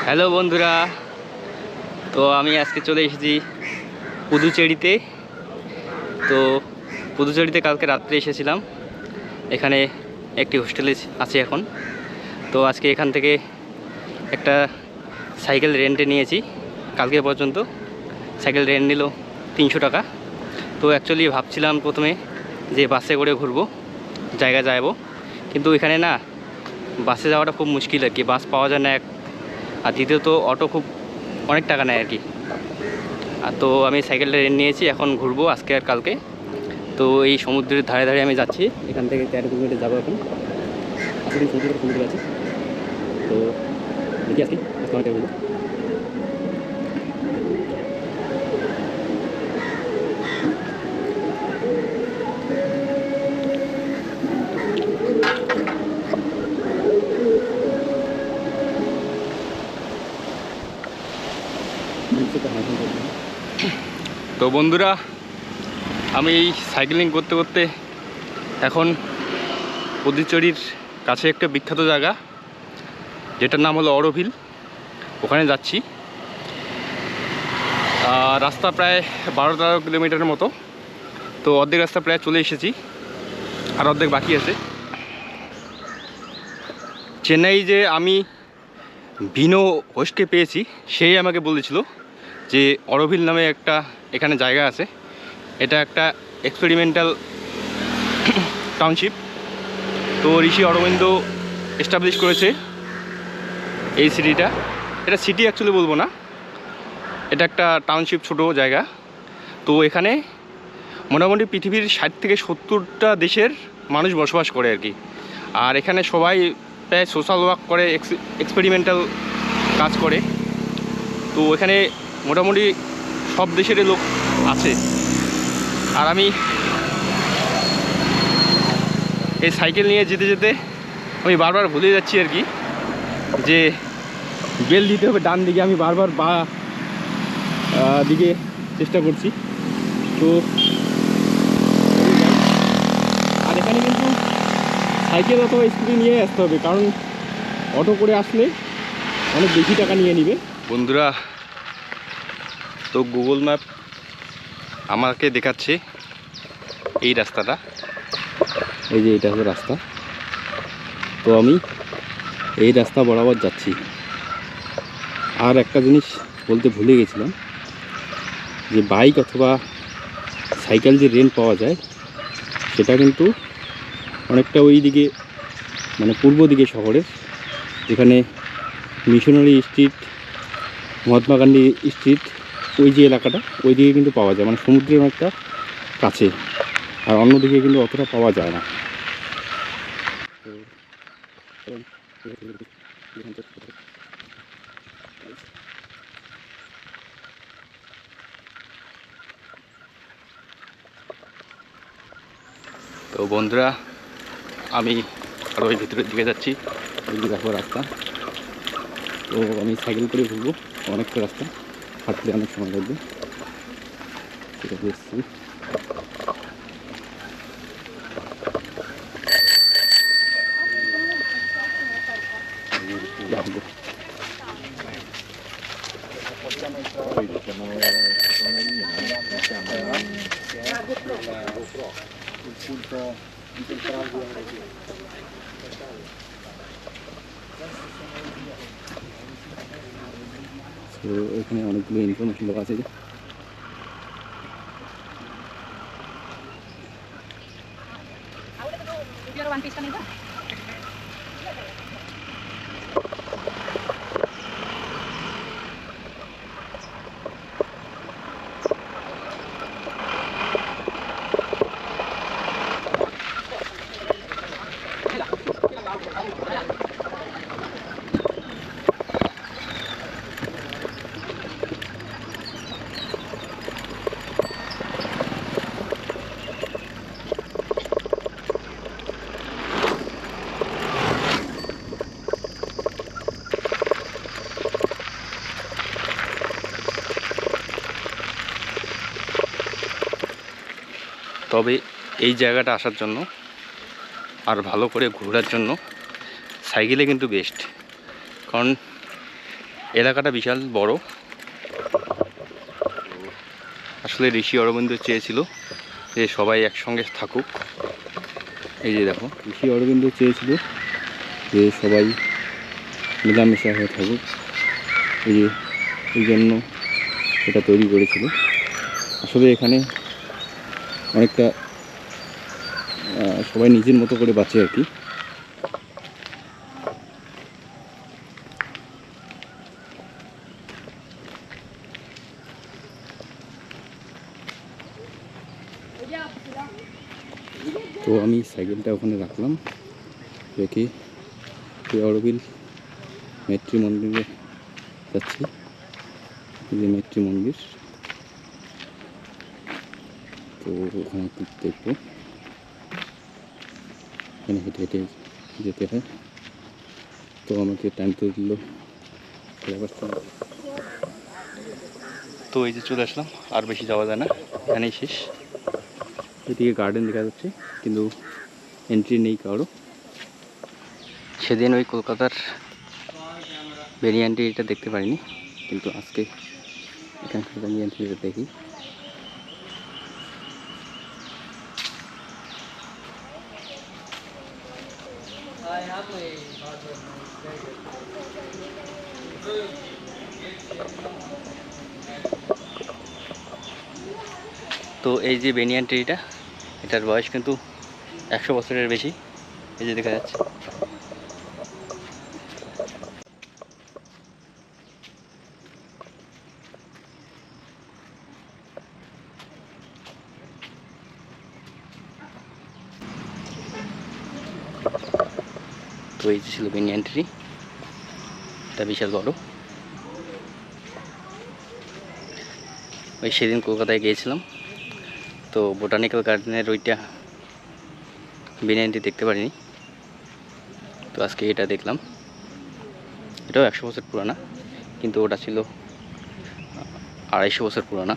Hello বন্ধুরা, তো আমি আজকে চলে এসেছি পুদুচেরিতে। তো পুদুচেরিতে কালকে রাত্রে এসেছিলাম। এখানে একটি হোস্টেলে আছি এখন। তো আজকে এখান থেকে একটা সাইকেল রেন্টে নিয়েছি। কালকে পর্যন্ত সাইকেল রেন্ট নিল 300 টাকা। তো অ্যাকচুয়ালি ভাবছিলাম প্রথমে যে বাসে করে ঘুরবো, জায়গা যাবো, কিন্তু এখানে না বাসে যাওয়াটা খুব মুশকিল আর কি। বাস পাওয়া যায় না এক, আর দ্বিতীয়ত অটো খুব অনেক টাকা নেয় আর কি। আর তো আমি সাইকেলটা রেন্ট নিয়েছি, এখন ঘুরবো আজকে আর কালকে। তো এই সমুদ্রের ধারে ধারে আমি যাচ্ছি, এখান থেকে 13 কিলোমিটার যাবো এখন। আসলে সমুদ্র আছে, তো দেখি আজকে অনেকটা ঘুরবো। তো বন্ধুরা, আমি এই সাইকেলিং করতে করতে এখন পুদুচেরির কাছে একটা বিখ্যাত জায়গা, যেটার নাম হলো অরোভিল, ওখানে যাচ্ছি। রাস্তা প্রায় 12-13 কিলোমিটারের মতো। তো অর্ধেক রাস্তা প্রায় চলে এসেছি, আর অর্ধেক বাকি আছে। চেন্নাই যে আমি বিনো হোস্টকে পেয়েছি, সেই আমাকে বলেছিল যে অরোভিল নামে একটা এখানে জায়গা আছে। এটা একটা এক্সপেরিমেন্টাল টাউনশিপ। তো ঋষি অরবিন্দ এস্টাবলিশ করেছে এই সিটিটা। এটা সিটি অ্যাকচুয়ালি বলবো না, এটা একটা টাউনশিপ, ছোটো জায়গা। তো এখানে মোটামুটি পৃথিবীর 60 থেকে 70টা দেশের মানুষ বসবাস করে আর কি। আর এখানে সবাই প্রায় সোশ্যাল ওয়ার্ক করে, এক্সপেরিমেন্টাল কাজ করে। তো এখানে মোটামুটি সব দেশেরই লোক আছে। আর আমি এই সাইকেল নিয়ে যেতে যেতে আমি বারবার ভুলে যাচ্ছি আর কি, যে বেল দিতে হবে ডান দিকে। আমি বারবার বা দিকে চেষ্টা করছি। তো আর এখানে কিন্তু সাইকেল অথবা স্কুটি নিয়ে আসতে হবে, কারণ অটো করে আসলে অনেক বেশি টাকা নিয়ে নিবে। বন্ধুরা, তো গুগল ম্যাপ আমাকে দেখাচ্ছে এই রাস্তাটা, এই যে এটা হলো রাস্তা। তো আমি এই রাস্তা বরাবর যাচ্ছি। আর একটা জিনিস বলতে ভুলে গেছিলাম, যে বাইক অথবা সাইকেল যে রেন্ট পাওয়া যায়, সেটা কিন্তু অনেকটা ওই দিকে, মানে পূর্ব দিকে শহরের, এখানে missionary street, Mahatma Gandhi street, ওই যে এলাকাটা, ওই দিকে কিন্তু পাওয়া যায়, মানে সমুদ্রের অনেকটা কাছে। আর অন্যদিকে কিন্তু অতটা পাওয়া যায় না। তো বন্ধুরা, আমি আরও ওই ভিতরের দিকে যাচ্ছি। ওই দিকে দেখো রাস্তা। তো আমি সাইকেল করে ঘুরবো, অনেকটা রাস্তা হাঁটতে অনেক সময় লাগবে, সেটা এসেছি। তো এখানে অনেকগুলো ইনফরমেশন দেওয়া আছে। তবে এই জায়গাটা আসার জন্য আর ভালো করে ঘোরার জন্য সাইকেলে কিন্তু বেস্ট। কারণ এলাকাটা বিশাল বড়। আসলে ঋষি অরবিন্দ চেয়েছিল যে সবাই একসঙ্গে থাকুক। এই যে দেখো, ঋষি অরবিন্দ চেয়েছিল যে সবাই মেলামেশা হয়ে থাকুক। এই জন্য এটা তৈরি করেছিল। আসলে এখানে অনেকটা সবাই নিজের মতো করে বাঁচে আর কি। তো আমি সাইকেলটা ওখানে রাখলাম, রেখে অরবিল মৈত্রী মন্দিরে যাচ্ছি। এই যে মৈত্রী মন্দির, তো ওখানে একটু দেখবো। এখানে হেঁটে হেঁটে যেতে হয়। তো আমাকে টাইম তো দিল 5:30। তো এই যে চলে আসলাম, আর বেশি যাওয়া যায় না, এখানেই শেষ। এদিকে গার্ডেন দেখা যাচ্ছে কিন্তু এন্ট্রি নেই কারো। সেদিন ওই কলকাতার ভেরিয়েন্টটি এটা দেখতে পারিনি, কিন্তু আজকে এখানকার ভেরিয়েন্টটিটা দেখি। তো এই যে বেনিয়ান ট্রিটা, এটার বয়স কিন্তু 100 বছরের বেশি। এই যে দেখা যাচ্ছে। তো এই যে ছিল বেনিয়ান ট্রি, এটা বিশাল বড়। ওই সেদিন কলকাতায় গিয়েছিলাম, তো বোটানিক্যাল গার্ডেনের ওইটা বেনিয়ানটি দেখতে পারিনি। তো আজকে এটা দেখলাম। এটাও 100 বছর পুরানা, কিন্তু ওটা ছিল 250 বছর পুরানা।